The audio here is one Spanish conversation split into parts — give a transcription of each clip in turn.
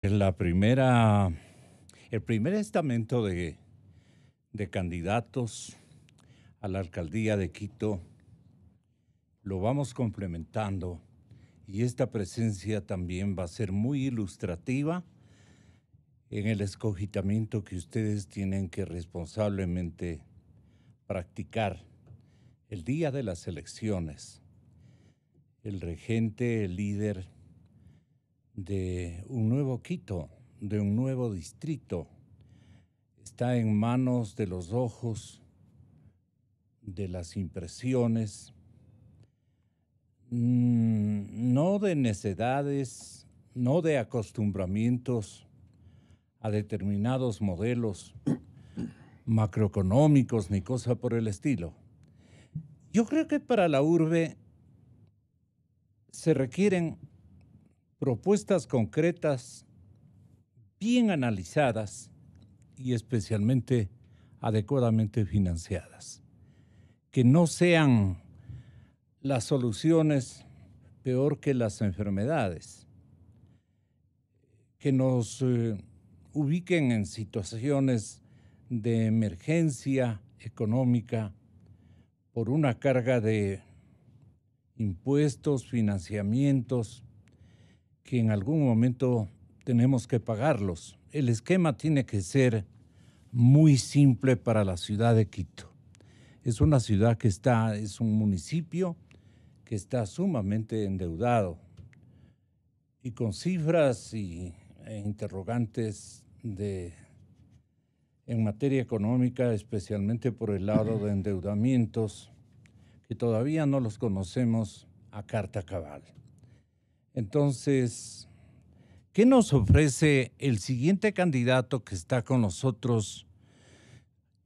La primera, el primer estamento de candidatos a la alcaldía de Quito lo vamos complementando y esta presencia también va a ser muy ilustrativa en el escogitamiento que ustedes tienen que responsablemente practicar el día de las elecciones. El regente, el líder de un nuevo Quito, de un nuevo distrito, está en manos de los ojos, de las impresiones, no de necedades, no de acostumbramientos a determinados modelos macroeconómicos ni cosa por el estilo. Yo creo que para la urbe se requieren propuestas concretas, bien analizadas y especialmente adecuadamente financiadas, que no sean las soluciones peor que las enfermedades, que nos ubiquen en situaciones de emergencia económica por una carga de impuestos, financiamientos, que en algún momento tenemos que pagarlos. El esquema tiene que ser muy simple para la ciudad de Quito. Es una ciudad es un municipio que está sumamente endeudado y con cifras e interrogantes en materia económica, especialmente por el lado de endeudamientos, que todavía no los conocemos a carta cabal. Entonces, ¿qué nos ofrece el siguiente candidato que está con nosotros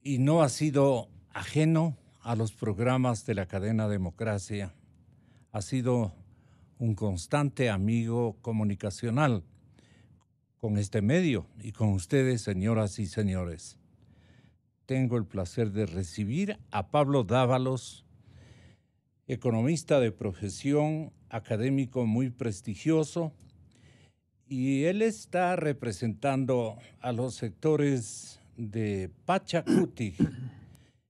y no ha sido ajeno a los programas de la cadena Democracia? Ha sido un constante amigo comunicacional con este medio y con ustedes, señoras y señores. Tengo el placer de recibir a Pablo Dávalos, economista de profesión, académico muy prestigioso, y él está representando a los sectores de Pachacuti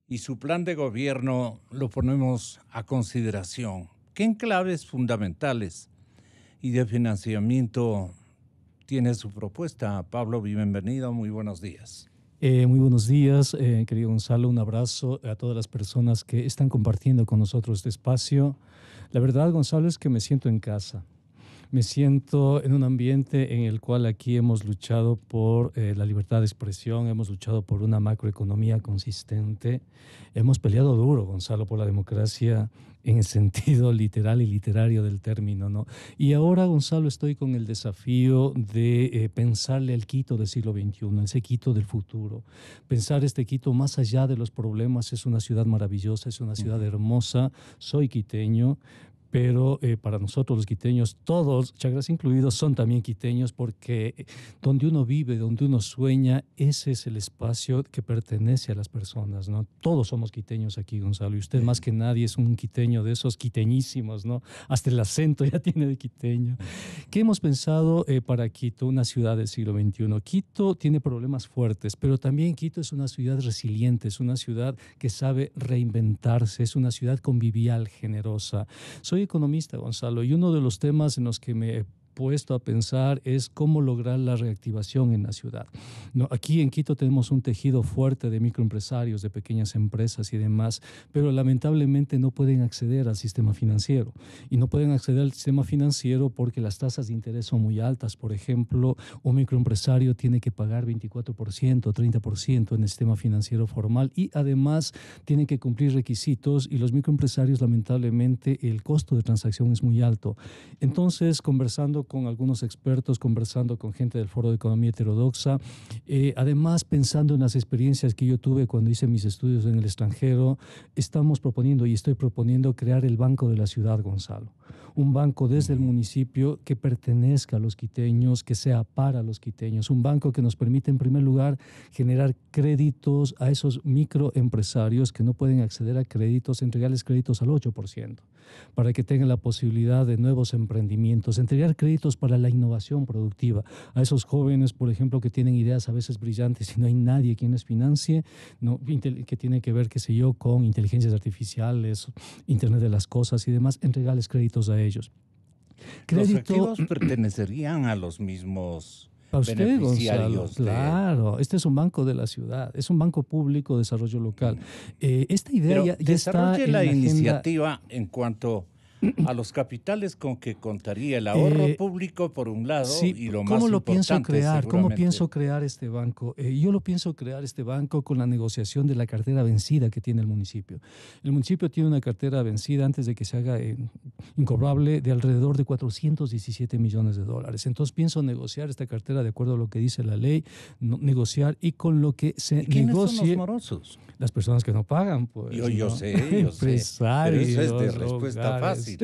y su plan de gobierno lo ponemos a consideración. ¿Qué enclaves fundamentales y de financiamiento tiene su propuesta? Pablo, bienvenido, muy buenos días. Muy buenos días, querido Gonzalo. Un abrazo a todas las personas que están compartiendo con nosotros este espacio. La verdad, Gonzalo, es que me siento en casa. Me siento en un ambiente en el cual aquí hemos luchado por la libertad de expresión, hemos luchado por una macroeconomía consistente, hemos peleado duro, Gonzalo, por la democracia en el sentido literal y literario del término, ¿no? Y ahora, Gonzalo, estoy con el desafío de pensarle al Quito del siglo XXI, ese Quito del futuro. Pensar este Quito más allá de los problemas. Es una ciudad maravillosa, es una ciudad hermosa. Soy quiteño, pero para nosotros los quiteños, todos, Chagras incluidos, son también quiteños, porque donde uno vive, donde uno sueña, ese es el espacio que pertenece a las personas, ¿no? Todos somos quiteños aquí, Gonzalo, y usted más que nadie es un quiteño de esos quiteñísimos, ¿no? Hasta el acento ya tiene de quiteño. ¿Qué hemos pensado para Quito, una ciudad del siglo XXI? Quito tiene problemas fuertes, pero también Quito es una ciudad resiliente, es una ciudad que sabe reinventarse, es una ciudad convivial, generosa. Soy economista, Gonzalo, y uno de los temas en los que me he puesto a pensar es cómo lograr la reactivación en la ciudad. No, aquí en Quito tenemos un tejido fuerte de microempresarios, de pequeñas empresas y demás, pero lamentablemente no pueden acceder al sistema financiero. Y no pueden acceder al sistema financiero porque las tasas de interés son muy altas. Por ejemplo, un microempresario tiene que pagar 24%, 30% en el sistema financiero formal, y además tiene que cumplir requisitos, y los microempresarios, lamentablemente, el costo de transacción es muy alto. Entonces, conversando con algunos expertos, conversando con gente del Foro de Economía Heterodoxa, además pensando en las experiencias que yo tuve cuando hice mis estudios en el extranjero, estamos proponiendo y estoy proponiendo crear el Banco de la Ciudad, Gonzalo. Un banco desde el municipio que pertenezca a los quiteños, que sea para los quiteños. Un banco que nos permite, en primer lugar, generar créditos a esos microempresarios que no pueden acceder a créditos, entregarles créditos al 8%. para que tengan la posibilidad de nuevos emprendimientos, entregar créditos para la innovación productiva. A esos jóvenes, por ejemplo, que tienen ideas a veces brillantes y no hay nadie quien les financie, ¿no? Que tiene que ver, qué sé yo, con inteligencias artificiales, Internet de las cosas y demás, entregarles créditos a ellos. Los activos pertenecerían a los mismos para usted, beneficiarios. Gonzalo, claro, este es un banco de la ciudad, es un banco público de desarrollo local. Esta idea ya está en la agenda. Iniciativa en cuanto a los capitales con que contaría el ahorro público por un lado, sí, y lo más ¿cómo lo importante, pienso crear? ¿Cómo seguramente. pienso crear este banco? Yo lo pienso crear este banco con la negociación de la cartera vencida que tiene el municipio. El municipio tiene una cartera vencida antes de que se haga incobrable de alrededor de 417 millones de dólares. Entonces pienso negociar esta cartera de acuerdo a lo que dice la ley, negociar y con lo que se ¿Y quiénes negocie. son los morosos? Las personas que no pagan, pues. Yo ¿no? sé. Pero eso es de respuesta fácil.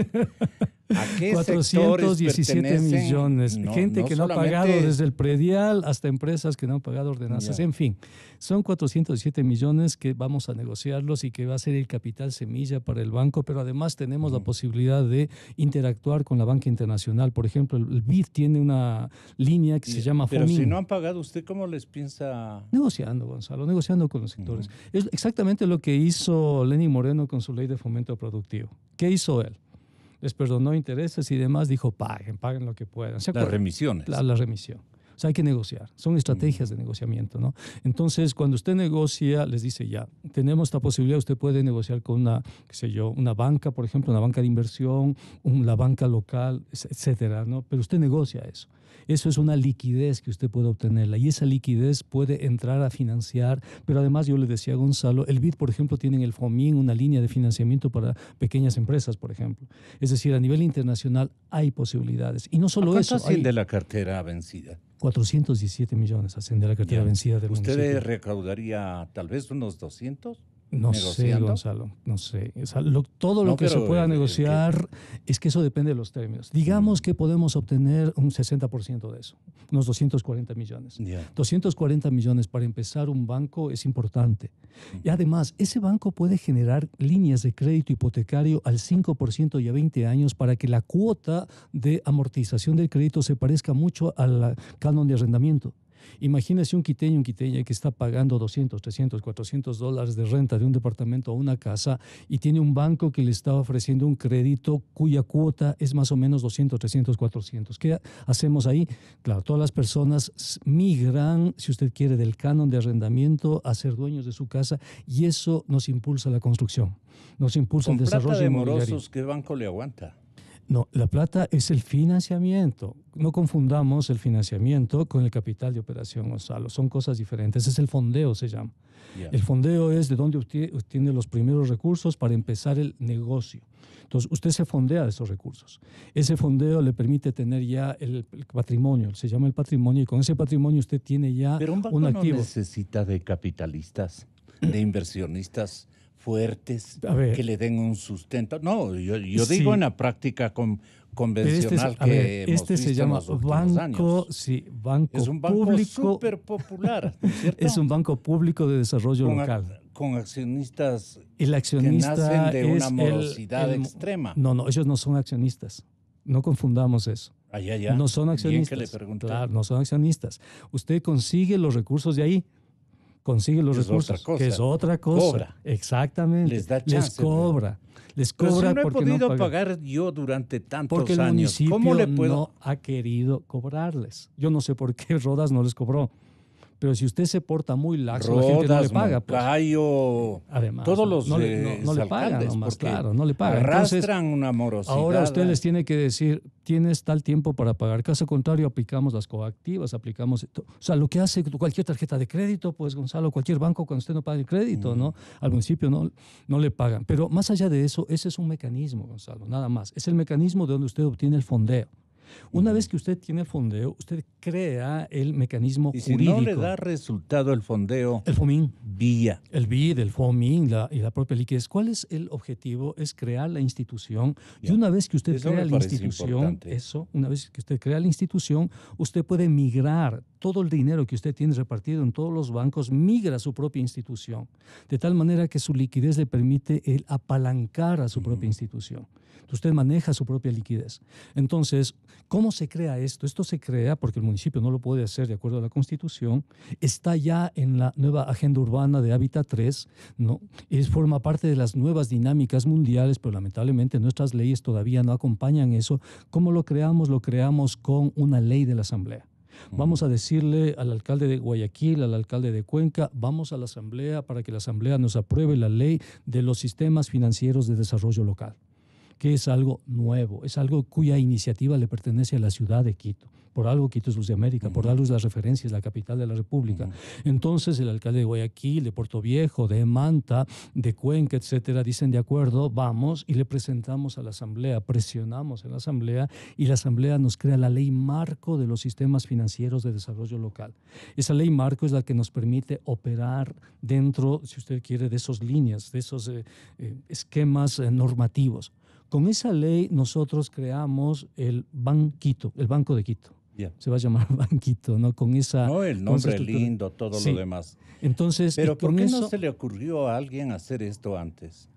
¿A qué 417 millones. No, gente no que no ha pagado desde el predial hasta empresas que no han pagado ordenanzas. Ya. En fin, son 417 millones que vamos a negociarlos y que va a ser el capital semilla para el banco, pero además tenemos la posibilidad de interactuar con la banca internacional. Por ejemplo, el BID tiene una línea que se llama FOMIN. Pero si no han pagado, ¿usted cómo les piensa? Negociando, Gonzalo, negociando con los sectores. Es exactamente lo que hizo Lenín Moreno con su ley de fomento productivo. ¿Qué hizo él? Les perdonó intereses y demás, dijo paguen lo que puedan. Las remisiones. La remisión. O sea, hay que negociar. Son estrategias de negociamiento, ¿no? Entonces, cuando usted negocia, les dice ya, tenemos esta posibilidad, usted puede negociar con una, qué sé yo, una banca, por ejemplo, una banca de inversión, la banca local, etcétera, ¿no? Pero usted negocia eso. Eso es una liquidez que usted puede obtenerla y esa liquidez puede entrar a financiar, pero además yo le decía a Gonzalo, el BID, por ejemplo, tiene en el FOMIN una línea de financiamiento para pequeñas empresas, por ejemplo. Es decir, a nivel internacional hay posibilidades. Y no solo eso. ¿Cuánto asciende la cartera vencida? 417 millones asciende la cartera vencida del municipio. ¿Usted recaudaría tal vez unos 200? No sé, Gonzalo, no sé. O sea, todo lo que se pueda negociar es que eso depende de los términos. Digamos que podemos obtener un 60% de eso, unos 240 millones. 240 millones para empezar un banco es importante. Y además, ese banco puede generar líneas de crédito hipotecario al 5% y a 20 años para que la cuota de amortización del crédito se parezca mucho al canon de arrendamiento. Imagínese un quiteño que está pagando 200, 300, 400 dólares de renta de un departamento o una casa y tiene un banco que le está ofreciendo un crédito cuya cuota es más o menos 200, 300, 400. ¿Qué hacemos ahí? Claro, todas las personas migran, si usted quiere, del canon de arrendamiento a ser dueños de su casa y eso nos impulsa la construcción, nos impulsa el desarrollo inmobiliario. Morosos, ¿qué banco le aguanta? No, la plata es el financiamiento. No confundamos el financiamiento con el capital de operación, Gonzalo. Son cosas diferentes. Es el fondeo, se llama. El fondeo es de donde obtiene los primeros recursos para empezar el negocio. Entonces, usted se fondea de esos recursos. Ese fondeo le permite tener ya el patrimonio, se llama el patrimonio, y con ese patrimonio usted tiene ya Pero un banco un activo. no necesita de capitalistas, de inversionistas fuertes que le den un sustento. No, yo digo en la práctica convencional que hemos visto se llama en los últimos banco, años. sí, banco es un banco público súper popular, ¿cierto? Es un banco público de desarrollo local. Con accionistas el accionista que nacen de una morosidad extrema. No, ellos no son accionistas. No confundamos eso. Ya. No son accionistas. Bien que le pregunté. Claro, no son accionistas. Usted consigue los recursos de ahí. Consigue los recursos, que es otra cosa. Cobra. Exactamente. Les da chance. Les cobra. Pero si no he porque podido no pagar yo durante tantos porque el años. municipio ¿Cómo le puedo? no ha querido cobrarles. Yo no sé por qué Rodas no les cobró. Pero si usted se porta muy laxo, la gente no le paga. Moncayo, además, todos los no le pagan nomás, claro, no le pagan. Arrastran una morosidad. Ahora usted les tiene que decir, tienes tal tiempo para pagar. Caso contrario, aplicamos las coactivas, aplicamos... O sea, lo que hace cualquier tarjeta de crédito, pues, Gonzalo, cualquier banco, cuando usted no paga el crédito, ¿no? Al municipio no le pagan. Pero más allá de eso, ese es un mecanismo, Gonzalo, nada más. Es el mecanismo de donde usted obtiene el fondeo. Una vez que usted tiene el fondeo, usted crea el mecanismo jurídico. ¿Y si no le da resultado el fondeo? El FOMIN. BIA. El BID, el FOMIN y la propia liquidez. ¿Cuál es el objetivo? Es crear la institución. Y una vez que usted Eso crea me la parece institución, importante. una vez que usted crea la institución, usted puede migrar todo el dinero que usted tiene repartido en todos los bancos, migra a su propia institución, de tal manera que su liquidez le permite el apalancar a su propia institución. Usted maneja su propia liquidez. Entonces, ¿cómo se crea esto? Esto se crea porque el municipio no lo puede hacer de acuerdo a la Constitución. Está ya en la nueva Agenda Urbana de Hábitat 3, ¿no? Forma parte de las nuevas dinámicas mundiales, pero lamentablemente nuestras leyes todavía no acompañan eso. ¿Cómo lo creamos? Lo creamos con una ley de la Asamblea. Vamos a decirle al alcalde de Guayaquil, al alcalde de Cuenca, vamos a la Asamblea para que la Asamblea nos apruebe la ley de los sistemas financieros de desarrollo local, que es algo nuevo, es algo cuya iniciativa le pertenece a la ciudad de Quito. Por algo Quito es Luz de América, por algo es la referencia, es la capital de la República. Entonces el alcalde de Guayaquil, de Puerto Viejo, de Manta, de Cuenca, etcétera, dicen de acuerdo, vamos y le presentamos a la Asamblea, presionamos en la Asamblea y la Asamblea nos crea la ley marco de los sistemas financieros de desarrollo local. Esa ley marco es la que nos permite operar dentro, si usted quiere, de esas líneas, de esos esquemas normativos. Con esa ley nosotros creamos el Banquito, el Banco de Quito. Yeah. Se va a llamar Banquito, ¿no? Con esa... No, el nombre lindo, todo lo demás. Entonces, pero ¿por qué no se le ocurrió a alguien hacer esto antes?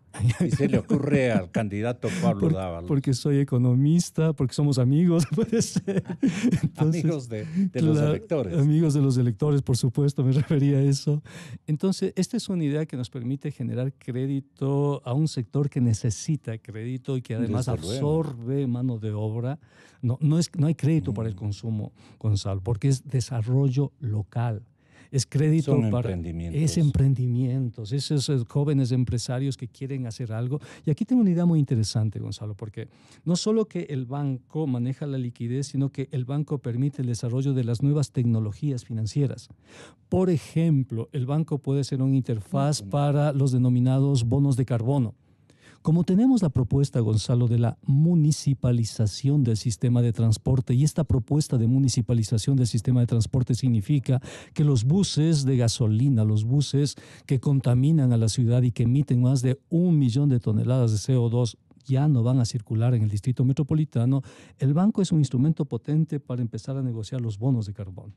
Y se le ocurre al candidato Pablo Dávalos. Porque soy economista, porque somos amigos, puede ser. Entonces, amigos de los electores. Amigos de los electores, por supuesto, me refería a eso. Entonces, esta es una idea que nos permite generar crédito a un sector que necesita crédito y que además absorbe mano de obra. No hay crédito para el consumo, Gonzalo, porque es desarrollo local. Es crédito para emprendimientos, esos jóvenes empresarios que quieren hacer algo. Y aquí tengo una idea muy interesante, Gonzalo, porque no solo que el banco maneja la liquidez, sino que el banco permite el desarrollo de las nuevas tecnologías financieras. Por ejemplo, el banco puede ser una interfaz para los denominados bonos de carbono. Como tenemos la propuesta, Gonzalo, de la municipalización del sistema de transporte, y esta propuesta de municipalización del sistema de transporte significa que los buses de gasolina, los buses que contaminan a la ciudad y que emiten más de 1 millón de toneladas de CO2, ya no van a circular en el distrito metropolitano. El banco es un instrumento potente para empezar a negociar los bonos de carbono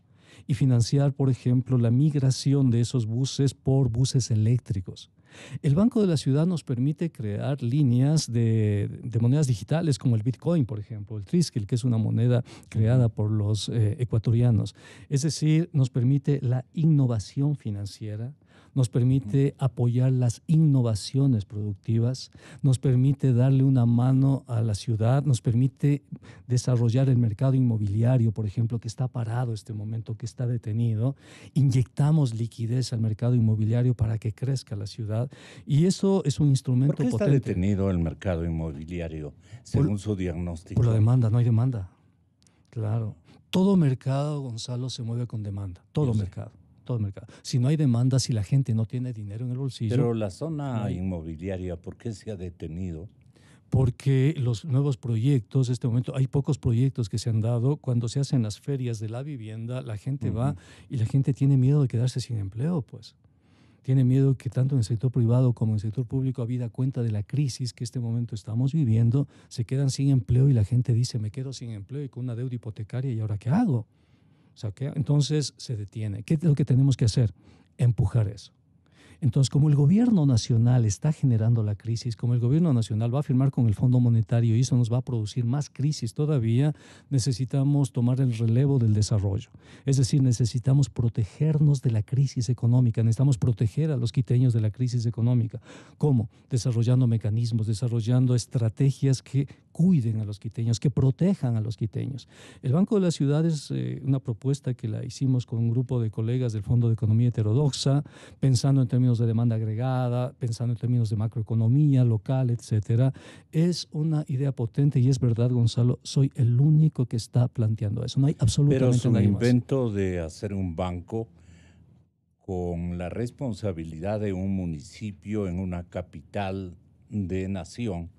y financiar, por ejemplo, la migración de esos buses por buses eléctricos. El Banco de la Ciudad nos permite crear líneas de monedas digitales como el Bitcoin, por ejemplo, el Triskel, que es una moneda creada por los ecuatorianos. Es decir, nos permite la innovación financiera, nos permite apoyar las innovaciones productivas, nos permite darle una mano a la ciudad, nos permite desarrollar el mercado inmobiliario, por ejemplo, que está parado este momento, que está detenido. Inyectamos liquidez al mercado inmobiliario para que crezca la ciudad y eso es un instrumento potente. ¿Por qué está detenido el mercado inmobiliario, según su diagnóstico? Por la demanda, no hay demanda. Claro. Todo mercado, Gonzalo, se mueve con demanda. Todo mercado. Si no hay demanda, si la gente no tiene dinero en el bolsillo. Pero la zona inmobiliaria, ¿por qué se ha detenido? Porque los nuevos proyectos, en este momento hay pocos proyectos que se han dado. Cuando se hacen las ferias de la vivienda, la gente va y la gente tiene miedo de quedarse sin empleo, pues. Tiene miedo que tanto en el sector privado como en el sector público, habida cuenta de la crisis que en este momento estamos viviendo, se quedan sin empleo y la gente dice, me quedo sin empleo y con una deuda hipotecaria, ¿y ahora qué hago? O sea, entonces se detiene. ¿Qué es lo que tenemos que hacer? Empujar eso. Entonces, como el gobierno nacional está generando la crisis, como el gobierno nacional va a firmar con el Fondo Monetario y eso nos va a producir más crisis todavía, necesitamos tomar el relevo del desarrollo. Es decir, necesitamos protegernos de la crisis económica, necesitamos proteger a los quiteños de la crisis económica. ¿Cómo? Desarrollando mecanismos, desarrollando estrategias que cuiden a los quiteños, que protejan a los quiteños. El Banco de la Ciudad es una propuesta que la hicimos con un grupo de colegas del Fondo de Economía Heterodoxa, pensando en términos de demanda agregada, pensando en términos de macroeconomía local, etcétera. Es una idea potente y es verdad, Gonzalo, soy el único que está planteando eso. No hay absolutamente nadie más. Pero su invento de hacer un banco con la responsabilidad de un municipio en una capital de nación,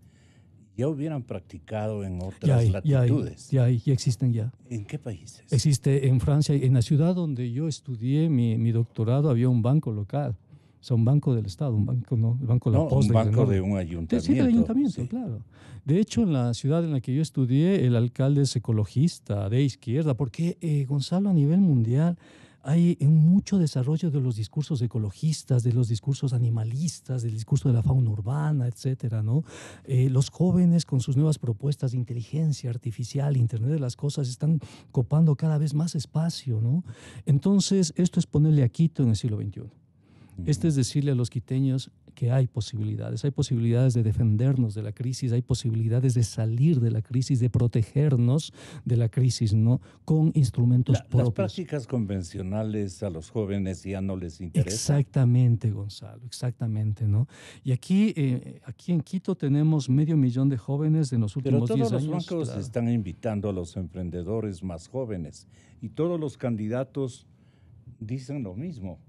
ya hubieran practicado en otras latitudes. Ya existen ya. ¿En qué países? Existe en Francia. En la ciudad donde yo estudié mi doctorado había un banco local. O sea, un banco del Estado, un banco, no, el Banco de la No, Posta. un banco de un ayuntamiento. Sí, del ayuntamiento, sí. claro. De hecho, en la ciudad en la que yo estudié, el alcalde es ecologista, de izquierda, porque, Gonzalo, a nivel mundial hay mucho desarrollo de los discursos ecologistas, de los discursos animalistas, del discurso de la fauna urbana, etcétera, ¿no? Los jóvenes con sus nuevas propuestas de inteligencia artificial, Internet de las cosas, están copando cada vez más espacio, ¿no? Entonces, esto es ponerle a Quito en el siglo XXI. Este es decirle a los quiteños que hay posibilidades de defendernos de la crisis, hay posibilidades de salir de la crisis, de protegernos de la crisis, ¿no? Con instrumentos propios. Las prácticas convencionales a los jóvenes ya no les interesan. Exactamente, Gonzalo, exactamente, ¿no? Y aquí en Quito tenemos 500,000 de jóvenes en los últimos 10 años. Pero todos los bancos están invitando a los emprendedores más jóvenes y todos los candidatos dicen lo mismo.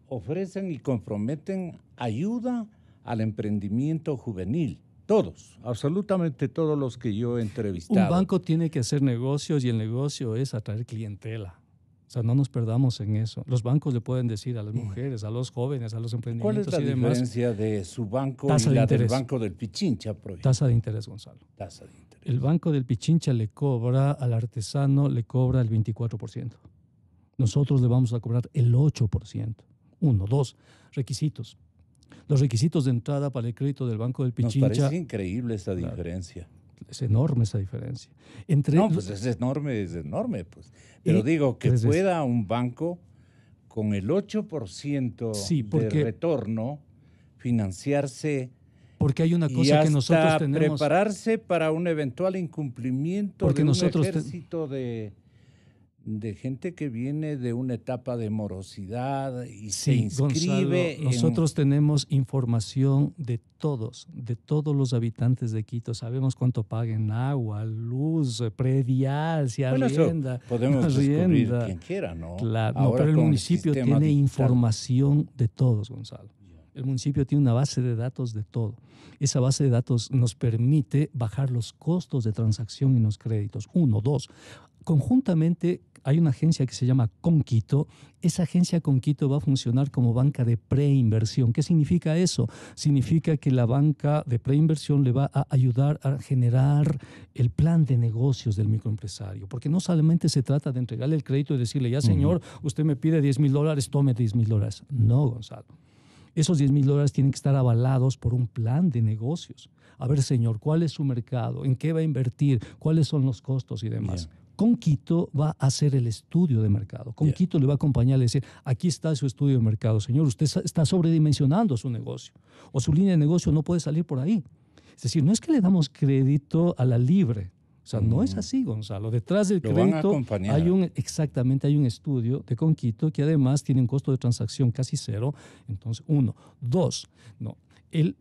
Ofrecen y comprometen ayuda al emprendimiento juvenil. Todos, absolutamente todos los que yo he entrevistado. Un banco tiene que hacer negocios y el negocio es atraer clientela. O sea, no nos perdamos en eso. Los bancos le pueden decir a las mujeres, a los jóvenes, a los emprendimientos y demás. ¿Cuál es la diferencia de su banco y la del Banco del Pichincha? Tasa de interés, Gonzalo. Tasa de interés. El Banco del Pichincha le cobra al artesano, le cobra el 24%. Nosotros le vamos a cobrar el 8%. 1, 2, requisitos. Los requisitos de entrada para el crédito del Banco del Pichincha. Nos parece increíble esa diferencia. Es enorme esa diferencia. Pues es enorme. Pues. Pero digo, que pueda un banco con el 8% de retorno financiarse. Porque hay una cosa que nosotros tenemos. Prepararse para un eventual incumplimiento de un ejército de gente que viene de una etapa de morosidad y se inscribe. Gonzalo, nosotros tenemos información de todos los habitantes de Quito. Sabemos cuánto pagan agua, luz, predial, si arrienda. Podemos descubrir quien quiera, ¿no? Claro, pero el municipio tiene información de todos, Gonzalo. El municipio tiene una base de datos de todo. Esa base de datos nos permite bajar los costos de transacción en los créditos. 1, 2. Conjuntamente hay una agencia que se llama Conquito. Esa agencia Conquito va a funcionar como banca de preinversión. ¿Qué significa eso? Significa que la banca de preinversión le va a ayudar a generar el plan de negocios del microempresario. Porque no solamente se trata de entregarle el crédito y decirle, ya señor, usted me pide $10,000, tome $10,000. No, Gonzalo. Esos $10,000 tienen que estar avalados por un plan de negocios. A ver, señor, ¿cuál es su mercado? ¿En qué va a invertir? ¿Cuáles son los costos y demás? Bien. Conquito va a hacer el estudio de mercado. Conquito le va a acompañar y decir, aquí está su estudio de mercado. Señor, usted está sobredimensionando su negocio o su línea de negocio no puede salir por ahí. Es decir, no es que le damos crédito a la libre. O sea, no es así, Gonzalo. Detrás del crédito hay un estudio de Conquito que además tiene un costo de transacción casi cero. Entonces, 1. 2, el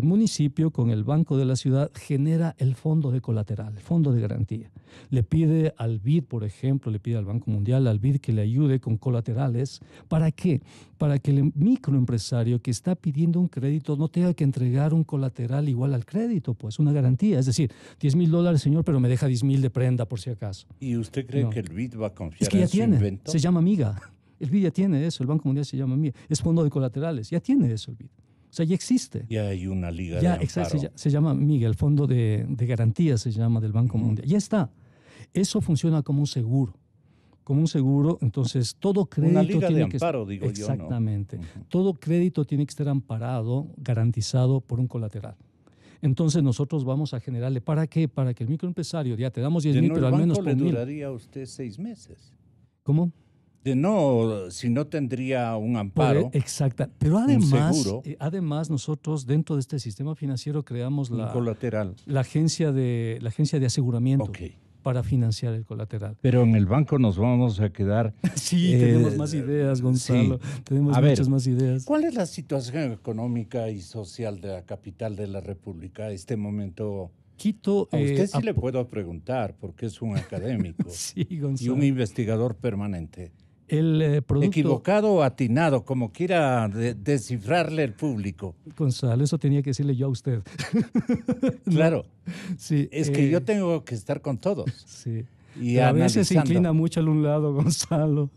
municipio con el Banco de la Ciudad genera el fondo de colateral, el fondo de garantía. Le pide al BID, por ejemplo, le pide al Banco Mundial, al BID que le ayude con colaterales. ¿Para qué? Para que el microempresario que está pidiendo un crédito no tenga que entregar un colateral igual al crédito, pues una garantía. Es decir, $10,000, señor, pero me deja 10,000 de prenda por si acaso. ¿Y usted cree que el BID va a confiar en su invento? Es que ya tiene, se llama MIGA. El BID ya tiene eso, el Banco Mundial se llama MIGA. Es fondo de colaterales, ya tiene eso el BID. O sea, ya existe. Ya hay una liga de amparo. Exacto, se llama MIGA, el Fondo de Garantía se llama del Banco Mundial. Ya está. Eso funciona como un seguro. Como un seguro, entonces todo crédito una liga tiene de amparo, digo yo, ¿no? Exactamente. Todo crédito tiene que estar amparado, garantizado por un colateral. Entonces nosotros vamos a generarle, ¿para qué? Para que el microempresario, ya te damos 10,000, pero al menos por 1,000. ¿El banco le duraría a usted 6 meses? ¿Cómo? Si no tendría un amparo. Exacto. Pero además nosotros dentro de este sistema financiero creamos la agencia de aseguramiento para financiar el colateral. Pero en el banco nos vamos a quedar. Sí, tenemos más ideas, Gonzalo. Sí. Tenemos muchas más ideas. ¿Cuál es la situación económica y social de la capital de la República a este momento? Quito. A usted sí le puedo preguntar porque es un académico sí, Gonzalo. Y un investigador permanente. El producto... Equivocado o atinado, como quiera descifrarle el público. Gonzalo, eso tenía que decirle yo a usted. Claro. Sí, es que yo tengo que estar con todos. Sí. Y a veces se inclina mucho a un lado, Gonzalo.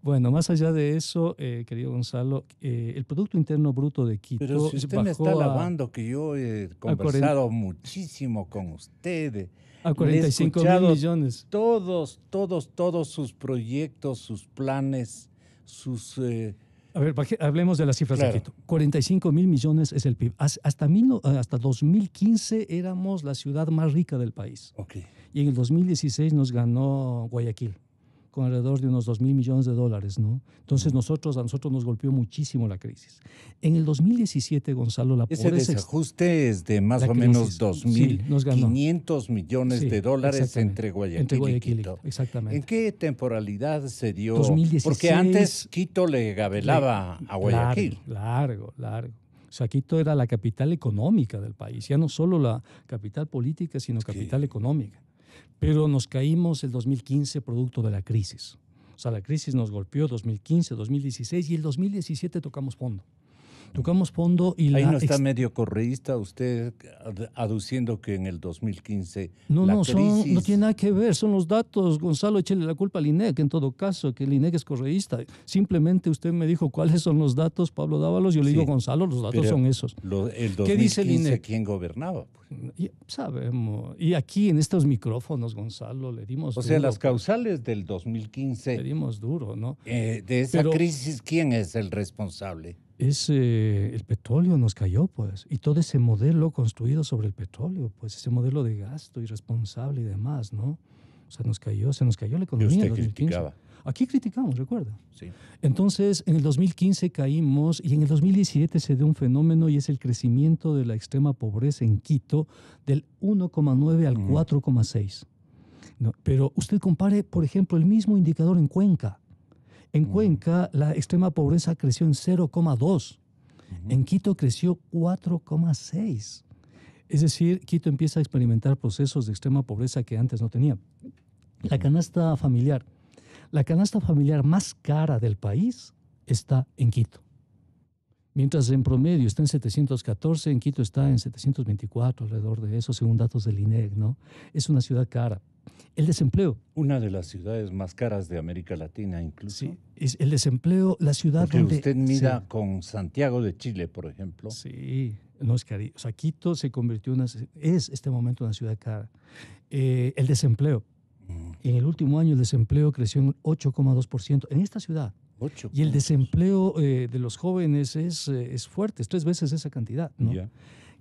Bueno, más allá de eso, querido Gonzalo, el Producto Interno Bruto de Quito Pero si usted me está alabando que yo he conversado muchísimo con usted, a le he 45 mil escuchado millones. todos sus proyectos, sus planes, sus... A ver, hablemos de las cifras claro. de Quito. 45 mil millones es el PIB. Hasta 2015 éramos la ciudad más rica del país. Okay. Y en el 2016 nos ganó Guayaquil, con alrededor de unos 2.000 millones de dólares, ¿no? Entonces a nosotros nos golpeó muchísimo la crisis. En el 2017, Gonzalo, la pobreza... Ese desajuste es de más o menos 2.500 millones de dólares entre Guayaquil y Quito. Exactamente. ¿En qué temporalidad se dio? 2016, porque antes Quito le gabelaba a Guayaquil. Largo. O sea, Quito era la capital económica del país, ya no solo la capital política, sino capital económica. Pero nos caímos el 2015 producto de la crisis. O sea, la crisis nos golpeó 2015, 2016 y el 2017 tocamos fondo. Tocamos fondo y ahí no está medio correísta usted aduciendo que en el 2015 no crisis... tiene nada que ver, son los datos. Gonzalo, échele la culpa al INEC en todo caso, que el INEC es correísta. Simplemente usted me dijo cuáles son los datos, Pablo Dávalos, yo le digo, Gonzalo, los datos son esos. El 2015, ¿qué dice el INEC? ¿Quién gobernaba? Ya sabemos. Y aquí en estos micrófonos, Gonzalo, le dimos duro. O sea, las causales del 2015... Le dimos duro, ¿no? De esa crisis, ¿quién es el responsable? El petróleo nos cayó, pues, y todo ese modelo construido sobre el petróleo, pues, ese modelo de gasto irresponsable y demás, ¿no? O sea, se nos cayó la economía. Y usted criticaba. Aquí criticamos, recuerda. Sí. Entonces, en el 2015 caímos y en el 2017 se dio un fenómeno y es el crecimiento de la extrema pobreza en Quito del 1,9 al 4,6. No, pero usted compare, por ejemplo, el mismo indicador en Cuenca. En Cuenca, la extrema pobreza creció en 0,2. En Quito creció 4,6. Es decir, Quito empieza a experimentar procesos de extrema pobreza que antes no tenía. La canasta familiar más cara del país está en Quito. Mientras en promedio está en 714, en Quito está en 724, alrededor de eso, según datos del INEC, ¿no? Es una ciudad cara. El desempleo. Una de las ciudades más caras de América Latina, incluso. Sí, es el desempleo, la ciudad porque donde... usted mira con Santiago de Chile, por ejemplo. Sí, no es caro. O sea, Quito se convirtió es este momento una ciudad cara. El desempleo. En el último año el desempleo creció en 8,2% en esta ciudad. 8. Y el desempleo de los jóvenes es fuerte, es 3 veces esa cantidad, ¿no? Yeah.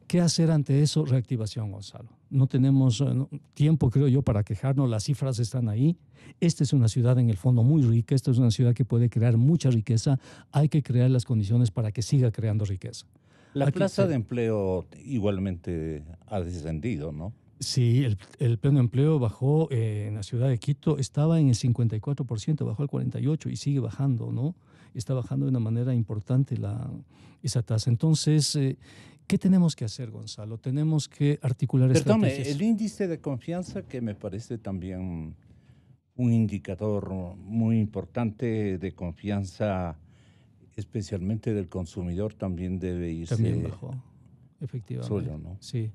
¿Qué hacer ante eso? Reactivación, Gonzalo. No tenemos tiempo, creo yo, para quejarnos. Las cifras están ahí. Esta es una ciudad en el fondo muy rica. Esta es una ciudad que puede crear mucha riqueza. Hay que crear las condiciones para que siga creando riqueza. La plaza de empleo igualmente ha descendido, ¿no? Sí, el pleno empleo bajó en la ciudad de Quito. Estaba en el 54%, bajó al 48% y sigue bajando, ¿no? Está bajando de una manera importante esa tasa. Entonces... ¿qué tenemos que hacer, Gonzalo? Tenemos que articular estrategias. El índice de confianza, que me parece también un indicador muy importante de confianza, especialmente del consumidor, también debe irse. También bajó, efectivamente. Solo, ¿no? Sí.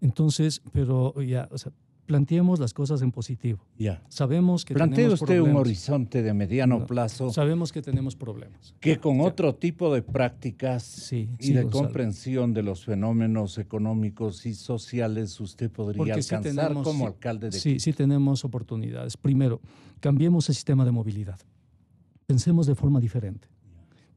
Entonces, pero ya, o sea, planteemos las cosas en positivo. Ya. Sabemos que Plantee tenemos usted problemas. un horizonte de mediano plazo. Sabemos que tenemos problemas. Que con otro tipo de prácticas y de comprensión de los fenómenos económicos y sociales usted podría alcanzar como alcalde de Quito. Sí tenemos oportunidades. Primero, cambiemos el sistema de movilidad. Pensemos de forma diferente.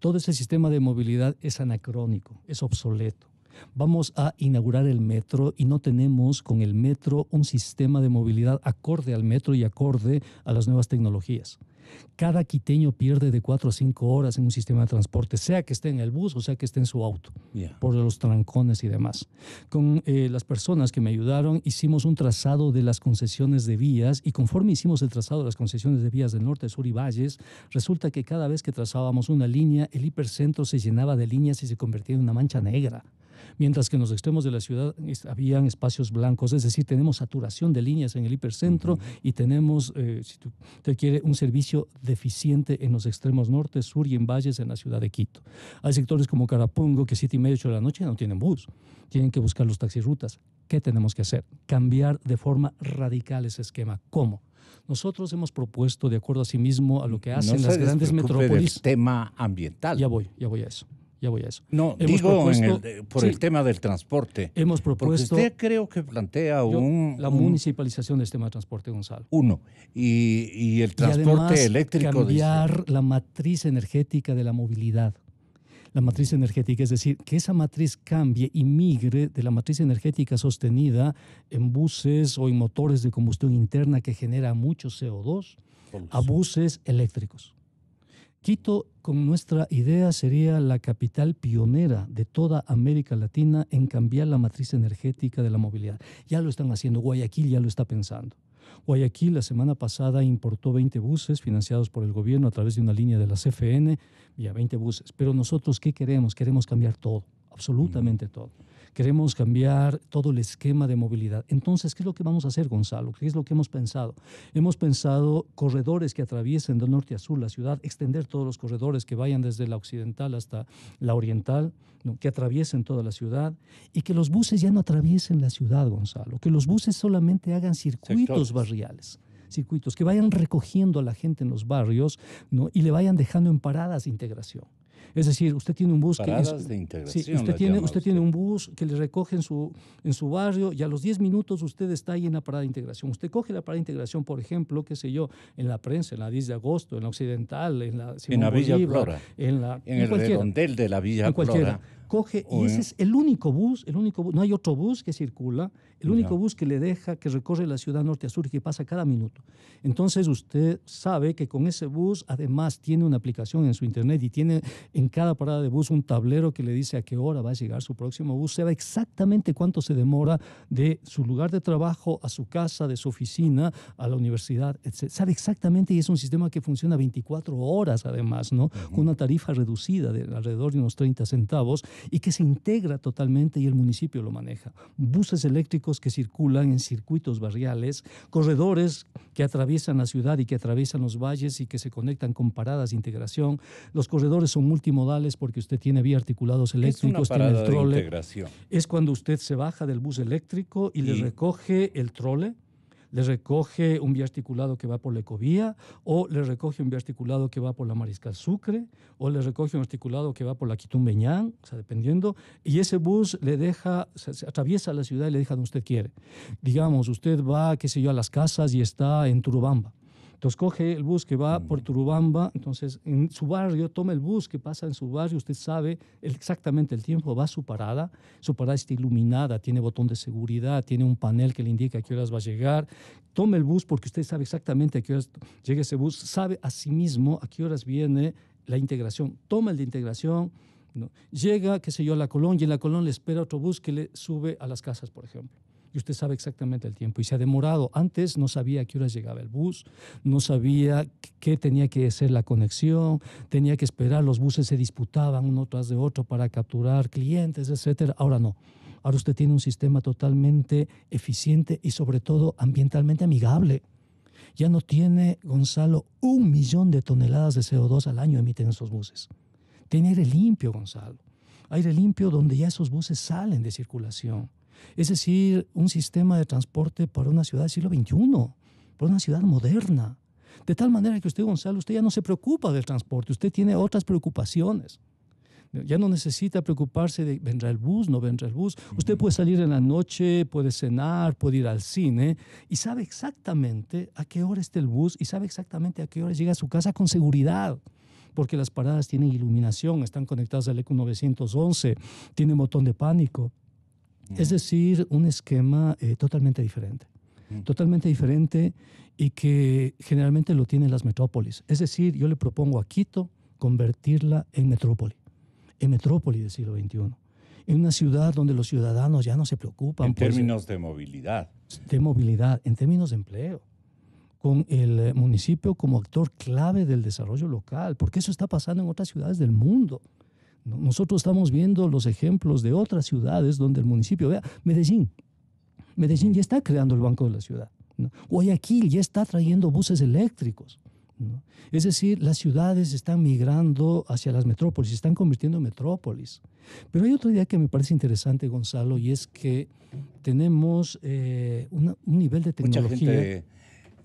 Todo ese sistema de movilidad es anacrónico, es obsoleto. Vamos a inaugurar el metro y no tenemos con el metro un sistema de movilidad acorde al metro y acorde a las nuevas tecnologías. Cada quiteño pierde de 4 a 5 horas en un sistema de transporte, sea que esté en el bus o sea que esté en su auto, por los trancones y demás. Con las personas que me ayudaron hicimos un trazado de las concesiones de vías y conforme hicimos el trazado de las concesiones de vías del norte, sur y valles, resulta que cada vez que trazábamos una línea, el hipercentro se llenaba de líneas y se convertía en una mancha negra. Mientras que en los extremos de la ciudad habían espacios blancos, es decir, tenemos saturación de líneas en el hipercentro y tenemos, si usted quiere, un servicio deficiente en los extremos norte, sur y en valles en la ciudad de Quito. Hay sectores como Carapungo que 7:30, 8 de la noche ya no tienen bus, tienen que buscar los taxirrutas. ¿Qué tenemos que hacer? Cambiar de forma radical ese esquema. ¿Cómo? Nosotros hemos propuesto, de acuerdo a sí mismo, a lo que hacen las grandes del metrópolis. tema ambiental. Ya voy a eso. No, hemos digo propuesto, por el tema del transporte. Hemos propuesto. Porque usted creo que plantea la municipalización del sistema de transporte, Gonzalo. Y el transporte además, eléctrico. Cambiar la matriz energética de la movilidad. La matriz energética, es decir, que esa matriz cambie y migre de la matriz energética sostenida en buses o en motores de combustión interna que genera mucho CO2 a buses eléctricos. Quito, con nuestra idea, sería la capital pionera de toda América Latina en cambiar la matriz energética de la movilidad. Ya lo están haciendo, Guayaquil ya lo está pensando. Guayaquil la semana pasada importó 20 buses financiados por el gobierno a través de una línea de la CFN, ya 20 buses. Pero nosotros, ¿qué queremos? Queremos cambiar todo, absolutamente todo. Queremos cambiar todo el esquema de movilidad. Entonces, ¿qué es lo que vamos a hacer, Gonzalo? ¿Qué es lo que hemos pensado? Hemos pensado corredores que atraviesen de norte a sur la ciudad, extender todos los corredores que vayan desde la occidental hasta la oriental, ¿no? Que atraviesen toda la ciudad y que los buses ya no atraviesen la ciudad, Gonzalo, que los buses solamente hagan circuitos barriales. Circuitos que vayan recogiendo a la gente en los barrios, ¿no? Y le vayan dejando en paradas de integración. Es decir, usted tiene un bus paradas de integración. Sí, usted tiene un bus que le recoge en su barrio y a los 10 minutos usted está ahí en la parada de integración. Usted coge la parada de integración, por ejemplo, qué sé yo, en la Prensa, en la 10 de agosto, en la Occidental, en la Simón Villa Bolívar, Flora, en el redondel de la Villa Flora. Coge, y ese es el único bus, no hay otro bus que circula, el único bus que le deja, que recorre la ciudad norte a sur y que pasa cada minuto. Entonces usted sabe que con ese bus además tiene una aplicación en su internet y tiene en cada parada de bus un tablero que le dice a qué hora va a llegar su próximo bus, sabe exactamente cuánto se demora de su lugar de trabajo a su casa, de su oficina, a la universidad, etc. Sabe exactamente, y es un sistema que funciona 24 horas además, ¿no? Con una tarifa reducida de alrededor de unos 30 centavos, y que se integra totalmente y el municipio lo maneja. Buses eléctricos que circulan en circuitos barriales, corredores que atraviesan la ciudad y que atraviesan los valles y que se conectan con paradas de integración. Los corredores son multimodales porque usted tiene biarticulados eléctricos, tiene el trole. Es cuando usted se baja del bus eléctrico y le recoge el trole, le recoge un biarticulado que va por la Ecovía, o le recoge un biarticulado que va por la Mariscal Sucre, o le recoge un articulado que va por la Quitumbeñán, o sea, dependiendo, y ese bus le deja, se atraviesa la ciudad y le deja donde usted quiere. Digamos, usted va, qué sé yo, a Las Casas y está en Turubamba. Entonces coge el bus que va por Turubamba, entonces en su barrio toma el bus que pasa en su barrio, usted sabe exactamente el tiempo, va a su parada está iluminada, tiene botón de seguridad, tiene un panel que le indica a qué horas va a llegar, toma el bus porque usted sabe exactamente a qué horas llega ese bus, sabe asimismo a qué horas viene la integración, toma el de integración, ¿no? Llega, qué sé yo, a la Colón y en la Colón le espera otro bus que le sube a Las Casas, por ejemplo. Y usted sabe exactamente el tiempo. Y se ha demorado. Antes no sabía a qué horas llegaba el bus, no sabía qué tenía que ser la conexión, tenía que esperar, los buses se disputaban uno tras de otro para capturar clientes, etc. Ahora no. Ahora usted tiene un sistema totalmente eficiente y sobre todo ambientalmente amigable. Ya no tiene, Gonzalo, 1 millón de toneladas de CO2 al año emiten esos buses. Tiene aire limpio, Gonzalo. Aire limpio donde ya esos buses salen de circulación. Es decir, un sistema de transporte para una ciudad del siglo XXI, para una ciudad moderna. De tal manera que usted, Gonzalo, usted ya no se preocupa del transporte, usted tiene otras preocupaciones. Ya no necesita preocuparse de vendrá el bus, no vendrá el bus. Usted puede salir en la noche, puede cenar, puede ir al cine y sabe exactamente a qué hora está el bus y sabe exactamente a qué hora llega a su casa con seguridad. Porque las paradas tienen iluminación, están conectadas al ECU 911, tienen botón de pánico. Es decir, un esquema totalmente diferente. Totalmente diferente y que generalmente lo tienen las metrópolis. Es decir, yo le propongo a Quito convertirla en metrópoli del siglo XXI. En una ciudad donde los ciudadanos ya no se preocupan. En términos de movilidad. De movilidad, en términos de empleo. Con el municipio como actor clave del desarrollo local, porque eso está pasando en otras ciudades del mundo. Nosotros estamos viendo los ejemplos de otras ciudades donde el municipio, vea, Medellín ya está creando el Banco de la Ciudad, ¿no? Guayaquil ya está trayendo buses eléctricos, ¿no? Es decir, las ciudades están migrando hacia las metrópolis, se están convirtiendo en metrópolis. Pero hay otra idea que me parece interesante, Gonzalo, y es que tenemos un nivel de tecnología. Mucha gente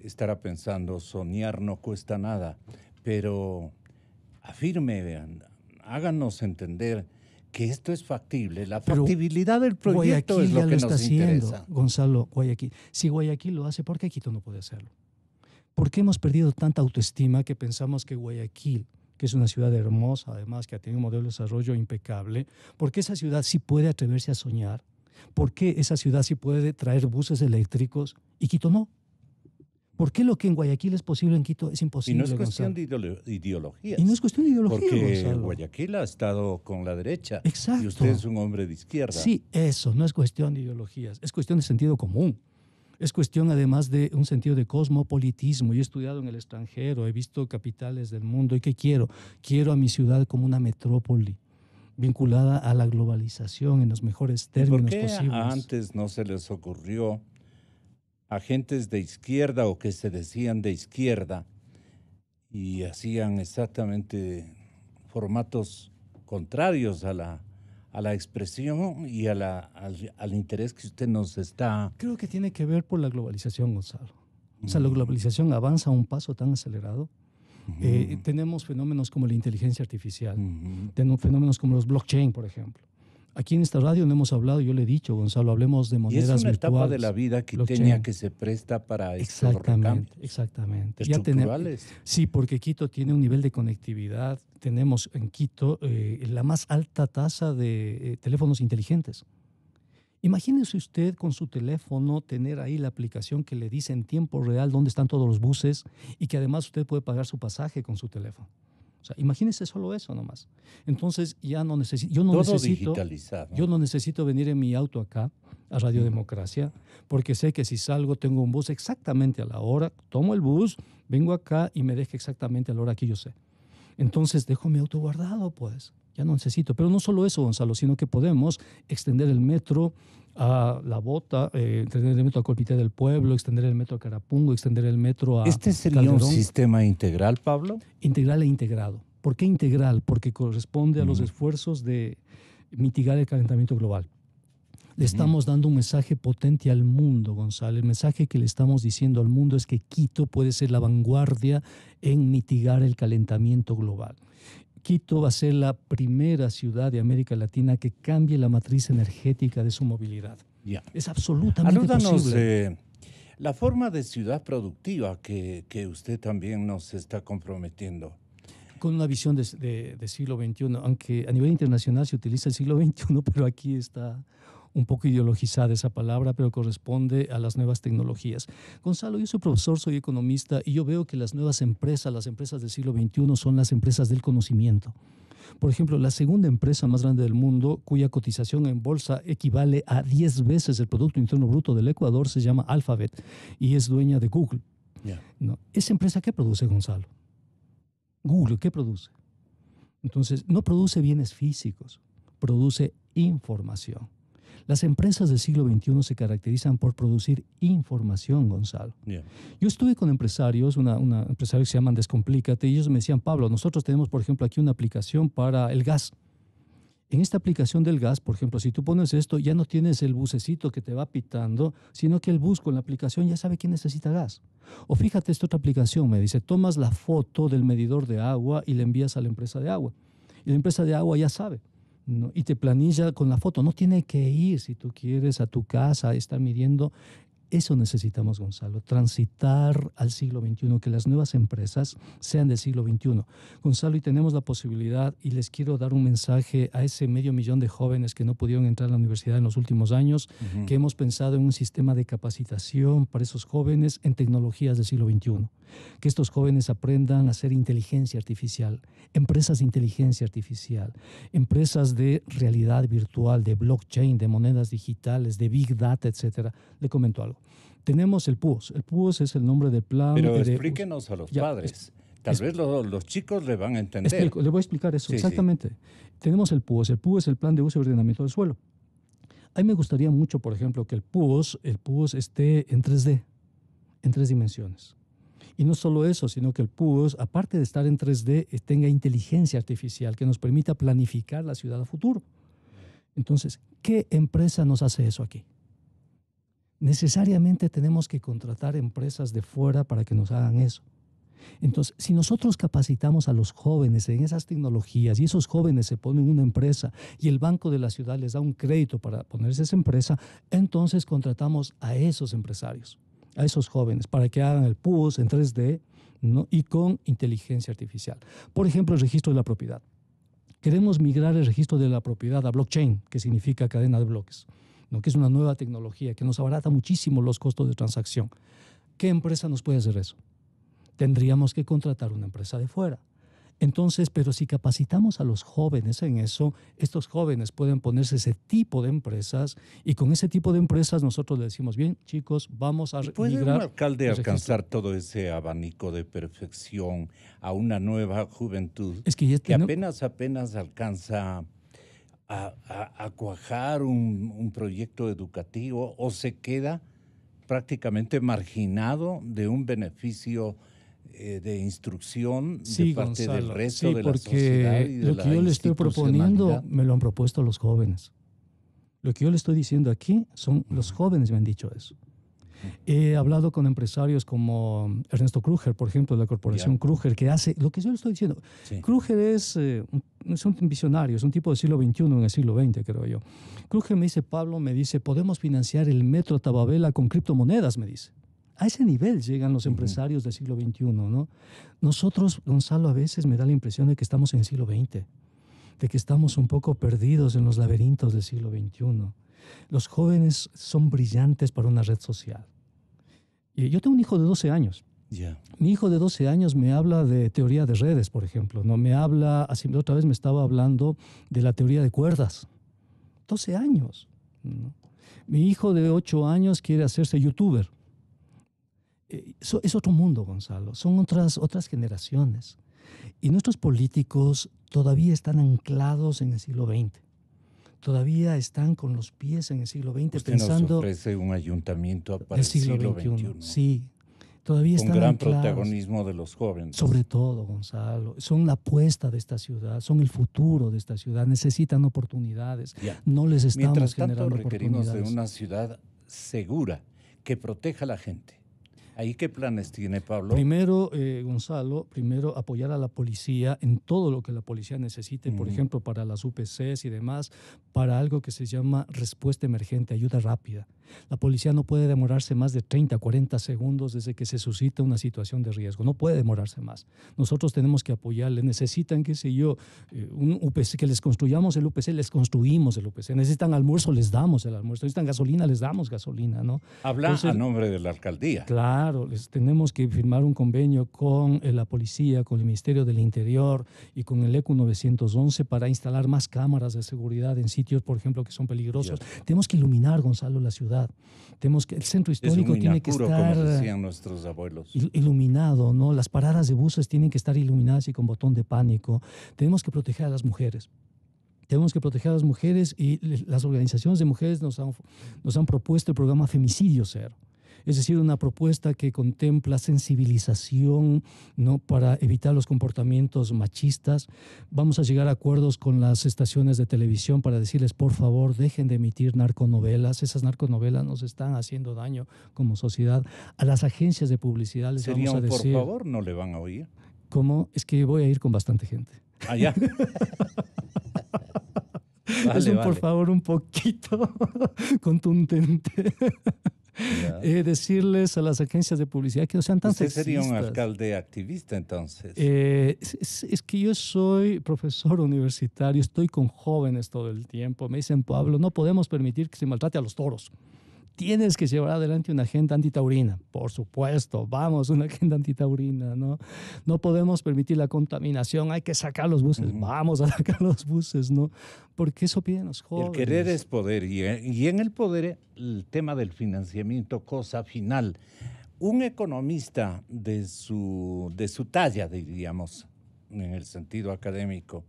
estará pensando, soñar no cuesta nada, pero afirme, vean, háganos entender que esto es factible. La factibilidad del proyecto Guayaquil es lo ya que está nos interesa. haciendo, Gonzalo, Guayaquil. Si Guayaquil lo hace, ¿por qué Quito no puede hacerlo? ¿Por qué hemos perdido tanta autoestima que pensamos que Guayaquil, que es una ciudad hermosa, además que ha tenido un modelo de desarrollo impecable, por qué esa ciudad sí puede atreverse a soñar? ¿Por qué esa ciudad sí puede traer buses eléctricos y Quito no? ¿Por qué lo que en Guayaquil es posible en Quito es imposible, Y no es cuestión Gonzalo? de ideologías. Y no es cuestión de ideología, Porque Gonzalo. Guayaquil ha estado con la derecha. Exacto. Y usted es un hombre de izquierda. Sí, eso, no es cuestión de ideologías, es cuestión de sentido común. Es cuestión además de un sentido de cosmopolitismo. Yo he estudiado en el extranjero, he visto capitales del mundo. ¿Y qué quiero? Quiero a mi ciudad como una metrópoli vinculada a la globalización en los mejores términos posibles. ¿Por qué antes no se les ocurrió a gentes de izquierda o que se decían de izquierda y hacían exactamente formatos contrarios a la expresión y al interés que usted nos está... Creo que tiene que ver por la globalización, Gonzalo. O sea, la globalización avanza a un paso tan acelerado. Tenemos fenómenos como la inteligencia artificial, tenemos fenómenos como los blockchain, por ejemplo. Aquí en esta radio no hemos hablado, yo le he dicho, Gonzalo, hablemos de monedas virtuales. Y es una etapa de la vida quiteña que se presta para estos recambios. Exactamente. ¿Estructurales? Sí, porque Quito tiene un nivel de conectividad. Tenemos en Quito la más alta tasa de teléfonos inteligentes. Imagínese usted con su teléfono tener ahí la aplicación que le dice en tiempo real dónde están todos los buses y que además usted puede pagar su pasaje con su teléfono. O sea, imagínese solo eso nomás. Entonces ya no necesito, Todo digitalizado. Yo no necesito venir en mi auto acá a Radio Democracia, porque sé que si salgo tengo un bus exactamente a la hora, tomo el bus, vengo acá y me deja exactamente a la hora que yo sé. Entonces dejo mi auto guardado, pues. Ya no necesito. Pero no solo eso, Gonzalo, sino que podemos extender el metro a La Bota, extender el metro a Colpité del Pueblo, extender el metro a Carapungo, extender el metro a ¿Este sería Calderón. un sistema integral, Pablo? Integral e integrado. ¿Por qué integral? Porque corresponde a los esfuerzos de mitigar el calentamiento global. Le estamos dando un mensaje potente al mundo, Gonzalo. El mensaje que le estamos diciendo al mundo es que Quito puede ser la vanguardia en mitigar el calentamiento global. Quito va a ser la primera ciudad de América Latina que cambie la matriz energética de su movilidad. Ya. Es absolutamente posible. La forma de ciudad productiva que usted también nos está comprometiendo. Con una visión de siglo XXI, aunque a nivel internacional se utiliza el siglo XXI, pero aquí está un poco ideologizada esa palabra, pero corresponde a las nuevas tecnologías. Gonzalo, yo soy profesor, soy economista y yo veo que las nuevas empresas, las empresas del siglo XXI son las empresas del conocimiento. Por ejemplo, la segunda empresa más grande del mundo, cuya cotización en bolsa equivale a 10 veces el Producto Interno Bruto del Ecuador, se llama Alphabet y es dueña de Google. ¿No? ¿Esa empresa qué produce, Gonzalo? Google, ¿qué produce? Entonces, no produce bienes físicos, produce información. Las empresas del siglo XXI se caracterizan por producir información, Gonzalo. Yo estuve con empresarios, una empresarios que se llaman Descomplícate, y ellos me decían, Pablo, nosotros tenemos, por ejemplo, aquí una aplicación para el gas. En esta aplicación del gas, por ejemplo, si tú pones esto, ya no tienes el bucecito que te va pitando, sino que el bus con la aplicación ya sabe quién necesita gas. O fíjate esta otra aplicación, me dice, tomas la foto del medidor de agua y le envías a la empresa de agua. Y la empresa de agua ya sabe, ¿no? Y te planilla con la foto. No tiene que ir, si tú quieres, a tu casa a estar midiendo. Eso necesitamos, Gonzalo, transitar al siglo XXI, que las nuevas empresas sean del siglo XXI. Gonzalo, y tenemos la posibilidad, y les quiero dar un mensaje a ese 500,000 de jóvenes que no pudieron entrar a la universidad en los últimos años, que hemos pensado en un sistema de capacitación para esos jóvenes en tecnologías del siglo XXI. Que estos jóvenes aprendan a hacer inteligencia artificial, empresas de inteligencia artificial, empresas de realidad virtual, de blockchain, de monedas digitales, de big data, etcétera. Le comento algo. Tenemos el PUOS. El PUOS es el nombre del plan. Pero explíquenos a los padres. Tal vez los chicos le van a entender. Le voy a explicar eso, exactamente. Sí. Tenemos el PUOS. El PUOS es el plan de uso y ordenamiento del suelo. A mí me gustaría mucho, por ejemplo, que el PUOS esté en 3D, en 3 dimensiones. Y no solo eso, sino que el PUOS, aparte de estar en 3D, tenga inteligencia artificial que nos permita planificar la ciudad a futuro. Entonces, ¿qué empresa nos hace eso aquí? necesariamente tenemos que contratar empresas de fuera para que nos hagan eso. Entonces, si nosotros capacitamos a los jóvenes en esas tecnologías y esos jóvenes se ponen una empresa y el Banco de la Ciudad les da un crédito para ponerse esa empresa, entonces contratamos a esos empresarios, a esos jóvenes, para que hagan el PUS en 3D, ¿no? Y con inteligencia artificial. Por ejemplo, el registro de la propiedad. Queremos migrar el registro de la propiedad a blockchain, que significa cadena de bloques, ¿no? Que es una nueva tecnología que nos abarata muchísimo los costos de transacción. ¿Qué empresa nos puede hacer eso? Tendríamos que contratar una empresa de fuera. Entonces, pero si capacitamos a los jóvenes en eso, estos jóvenes pueden ponerse ese tipo de empresas y con ese tipo de empresas nosotros le decimos, bien, chicos, vamos a ¿Puede migrar un alcalde el alcanzar registro. todo ese abanico de perfección a una nueva juventud Es que ya que apenas alcanza a cuajar un proyecto educativo o se queda prácticamente marginado de un beneficio de instrucción Sí, de parte del Gonzalo, resto sí, de la sociedad porque y de lo que la yo le estoy proponiendo institucionalidad? me lo han propuesto los jóvenes. Lo que yo le estoy diciendo aquí son los jóvenes me han dicho eso. He hablado con empresarios como Ernesto Kruger, por ejemplo, de la corporación Kruger, que hace lo que yo le estoy diciendo. Sí. Kruger es un visionario, es un tipo del siglo XXI en el siglo XX, creo yo. Kruger me dice, Pablo, me dice, podemos financiar el metro Tababela con criptomonedas, me dice. A ese nivel llegan los empresarios del siglo XXI, ¿no? Nosotros, Gonzalo, a veces me da la impresión de que estamos en el siglo XX, de que estamos un poco perdidos en los laberintos del siglo XXI. Los jóvenes son brillantes para una red social. Y yo tengo un hijo de 12 años. Mi hijo de 12 años me habla de teoría de redes, por ejemplo. No me habla, así otra vez me estaba hablando de la teoría de cuerdas. 12 años, ¿no? Mi hijo de 8 años quiere hacerse youtuber. Es otro mundo, Gonzalo. Son otras generaciones. Y nuestros políticos todavía están anclados en el siglo XX. Todavía están con los pies en el siglo XX. Usted pensando nos ofrece un ayuntamiento para el siglo XXI. Sí, todavía con están gran anclados. Protagonismo de los jóvenes. Sobre todo, Gonzalo. Son la apuesta de esta ciudad, son el futuro de esta ciudad. Necesitan oportunidades. No les estamos Mientras tanto, generando requerimos oportunidades. de una ciudad segura que proteja a la gente. ¿Ahí qué planes tiene, Pablo? Primero, Gonzalo, apoyar a la policía en todo lo que la policía necesite, por ejemplo, para las UPCs y demás, para algo que se llama respuesta emergente, ayuda rápida. La policía no puede demorarse más de 30, 40 segundos desde que se suscita una situación de riesgo. No puede demorarse más. Nosotros tenemos que apoyarle. Necesitan, qué sé yo, un UPC, que les construyamos el UPC, les construimos el UPC. Necesitan almuerzo, les damos el almuerzo. Necesitan gasolina, les damos gasolina, ¿no? Habla a nombre de la alcaldía. Claro, tenemos que firmar un convenio con la policía, con el Ministerio del Interior y con el ECU 911 para instalar más cámaras de seguridad en sitios, por ejemplo, que son peligrosos. Tenemos que iluminar, Gonzalo, la ciudad. El centro histórico tiene que estar, como decían nuestros abuelos, iluminado, ¿no? Las paradas de buses tienen que estar iluminadas y con botón de pánico. Tenemos que proteger a las mujeres. Tenemos que proteger a las mujeres y las organizaciones de mujeres nos han propuesto el programa Femicidio Cero. Es decir, una propuesta que contempla sensibilización, ¿no?, para evitar los comportamientos machistas. Vamos a llegar a acuerdos con las estaciones de televisión para decirles, por favor, dejen de emitir narconovelas. Esas narconovelas nos están haciendo daño como sociedad. A las agencias de publicidad les vamos a decir... por favor, no le van a oír. ¿Cómo? Es que voy a ir con bastante gente. Allá. Por favor, un poquito contundente. Decirles a las agencias de publicidad que no sean tan sexistas. ¿Usted sería un alcalde activista entonces? Es que yo soy profesor universitario, estoy con jóvenes todo el tiempo. Me dicen, Pablo, no podemos permitir que se maltrate a los toros. Tienes que llevar adelante una agenda antitaurina. Por supuesto, vamos, una agenda antitaurina, ¿no? No podemos permitir la contaminación, hay que sacar los buses. Vamos a sacar los buses, ¿no? Porque eso piden los jóvenes. El querer es poder, y en el poder el tema del financiamiento, cosa final. Un economista de su talla, diríamos, en el sentido académico,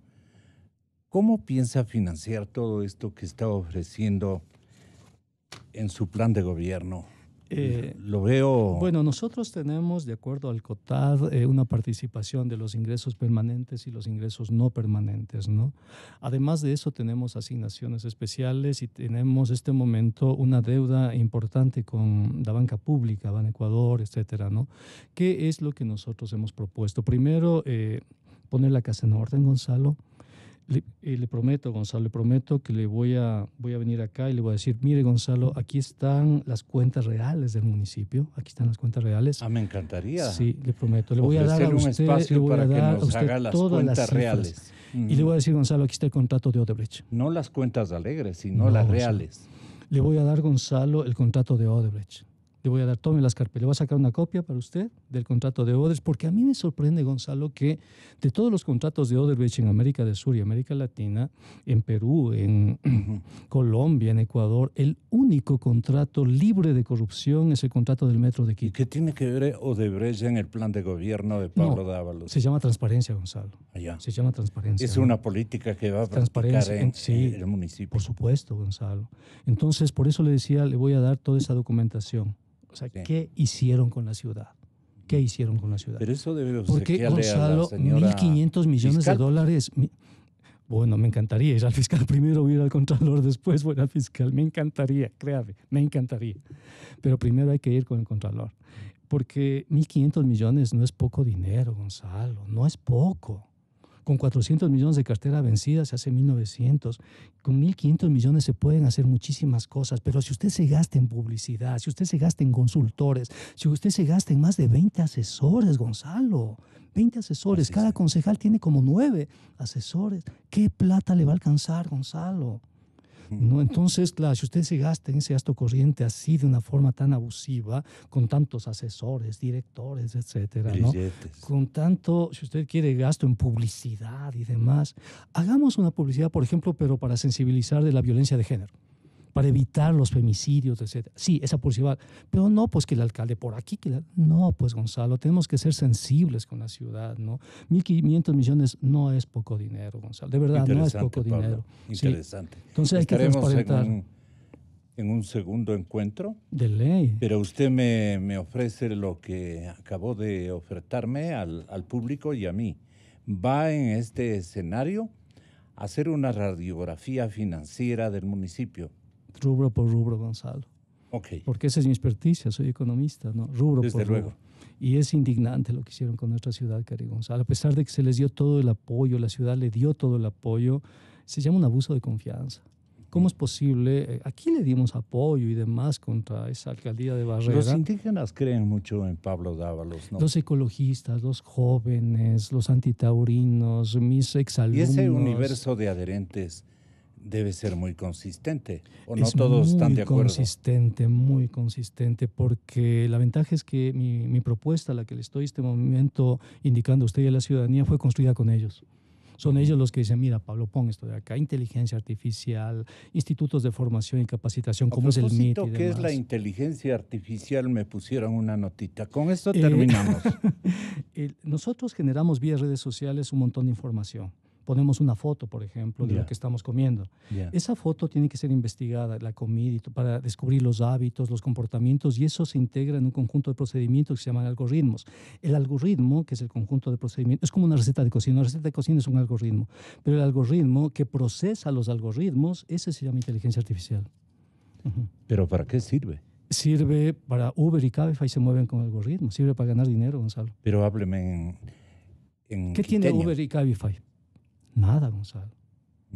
¿cómo piensa financiar todo esto que está ofreciendo en su plan de gobierno? Lo veo... Bueno, nosotros tenemos, de acuerdo al COTAD, una participación de los ingresos permanentes y los ingresos no permanentes, ¿no? Además de eso, tenemos asignaciones especiales y tenemos este momento una deuda importante con la banca pública, Ban Ecuador, etcétera, ¿no? ¿Qué es lo que nosotros hemos propuesto? Primero, poner la casa en orden, Gonzalo. Le prometo, Gonzalo, le prometo que voy a venir acá y le voy a decir, mire, Gonzalo, aquí están las cuentas reales del municipio, aquí están las cuentas reales. Me encantaría. Sí, le prometo. Le voy a dar a usted, un espacio para que nos haga las cuentas las reales. Y le voy a decir, Gonzalo, aquí está el contrato de Odebrecht. No las cuentas alegres, sino las reales. Le voy a dar, Gonzalo, el contrato de Odebrecht. Le voy a dar, tome las carpetas. Le voy a sacar una copia para usted del contrato de Odebrecht, porque a mí me sorprende, Gonzalo, que de todos los contratos de Odebrecht en América del Sur y América Latina, en Perú, en Colombia, en Ecuador, el único contrato libre de corrupción es el contrato del Metro de Quito. ¿Y qué tiene que ver Odebrecht en el plan de gobierno de Pablo Dávalos? Se llama transparencia, Gonzalo. Allá. Se llama transparencia. Es una política que va a practicar en el municipio. Por supuesto, Gonzalo. Entonces, por eso le decía, le voy a dar toda esa documentación. O sea, ¿qué hicieron con la ciudad? ¿Qué hicieron con la ciudad? Pero eso debe Porque, Gonzalo, 1.500 millones fiscal de dólares... Bueno, me encantaría ir al fiscal primero, ir al contralor después, voy al fiscal. Me encantaría, créame, me encantaría. Pero primero hay que ir con el contralor. Porque 1.500 millones no es poco dinero, Gonzalo, no es poco. Con 400 millones de cartera vencida se hace 1.900. Con 1.500 millones se pueden hacer muchísimas cosas, pero si usted se gasta en publicidad, si usted se gasta en consultores, si usted se gasta en más de 20 asesores, Gonzalo, 20 asesores, cada concejal tiene como 9 asesores. ¿Qué plata le va a alcanzar, Gonzalo? ¿No? Entonces, claro, si usted se gasta en ese gasto corriente así de una forma tan abusiva, con tantos asesores, directores, etcétera, ¿no? Con tanto, si usted quiere gasto en publicidad y demás, hagamos una publicidad, por ejemplo, pero para sensibilizar de la violencia de género, para evitar los femicidios, etcétera. Sí, esa publicidad, pero no pues que el alcalde por aquí, no, pues Gonzalo, tenemos que ser sensibles con la ciudad, ¿no? 1.500 millones no es poco dinero, Gonzalo, de verdad no es poco dinero. Interesante. Sí. Entonces hay que transparentar. En un segundo encuentro. De ley. Pero usted me ofrece lo que acabó de ofertarme al público y a mí. Va en este escenario a hacer una radiografía financiera del municipio. Rubro por rubro, Gonzalo. Okay. Porque esa es mi experticia, soy economista, ¿no? Rubro Desde por luego. rubro. Y es indignante lo que hicieron con nuestra ciudad, querido Gonzalo. A pesar de que se les dio todo el apoyo, la ciudad le dio todo el apoyo, se llama un abuso de confianza. ¿Cómo es posible? Aquí le dimos apoyo y demás contra esa alcaldía de Barrera. Los indígenas creen mucho en Pablo Dávalos, ¿no? Los ecologistas, los jóvenes, los antitaurinos, mis exalumnos. Y ese universo de adherentes debe ser muy consistente, ¿o no todos están de acuerdo? Muy consistente, porque la ventaja es que mi propuesta, la que le estoy en este momento indicando a usted y a la ciudadanía, fue construida con ellos. Son ellos los que dicen, mira, Pablo, pon esto de acá, inteligencia artificial, institutos de formación y capacitación, como es el MIT y demás. ¿Qué es la inteligencia artificial? Me pusieron una notita. Con esto terminamos. Nosotros generamos vía redes sociales un montón de información. Ponemos una foto, por ejemplo, de lo que estamos comiendo. Esa foto tiene que ser investigada, la comida, para descubrir los hábitos, los comportamientos, y eso se integra en un conjunto de procedimientos que se llaman algoritmos. El algoritmo, que es el conjunto de procedimientos, es como una receta de cocina. Una receta de cocina es un algoritmo, pero el algoritmo que procesa los algoritmos, ese se llama inteligencia artificial. ¿Pero para qué sirve? Sirve para Uber y Cabify, se mueven con algoritmos. Sirve para ganar dinero, Gonzalo. Pero hábleme en ¿Qué tiene Uber y Cabify? Nada, Gonzalo.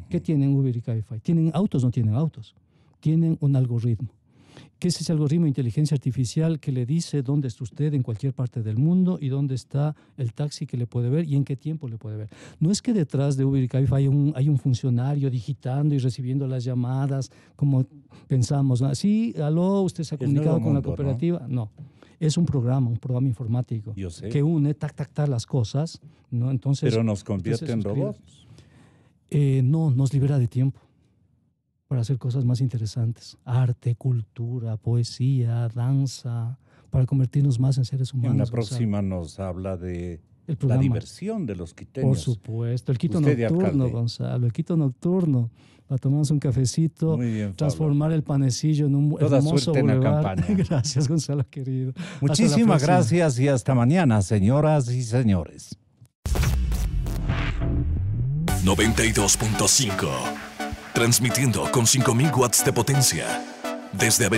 ¿Qué tienen Uber y Cabify? ¿Tienen autos? No tienen autos. Tienen un algoritmo. ¿Qué es ese algoritmo de inteligencia artificial que le dice dónde está usted en cualquier parte del mundo y dónde está el taxi que le puede ver y en qué tiempo le puede ver? No es que detrás de Uber y Cabify hay un funcionario digitando y recibiendo las llamadas como pensamos, ¿no? Sí, aló, usted se ha comunicado con la cooperativa. No. Es un programa informático que une las cosas, ¿no? Entonces, ¿pero nos convierte en robots? No, nos libera de tiempo para hacer cosas más interesantes. Arte, cultura, poesía, danza, para convertirnos más en seres humanos. En la próxima nos habla de El programa. La diversión de los quiteños. Por supuesto, el Quito Usted, nocturno, alcalde. Gonzalo, el Quito nocturno. Para tomarnos un cafecito, Muy bien, transformar el panecillo en un Toda hermoso suerte en la bulevar. campaña. Gracias, Gonzalo, querido. Muchísimas gracias y hasta mañana, señoras y señores. 92.5. Transmitiendo con 5.000 watts de potencia. Desde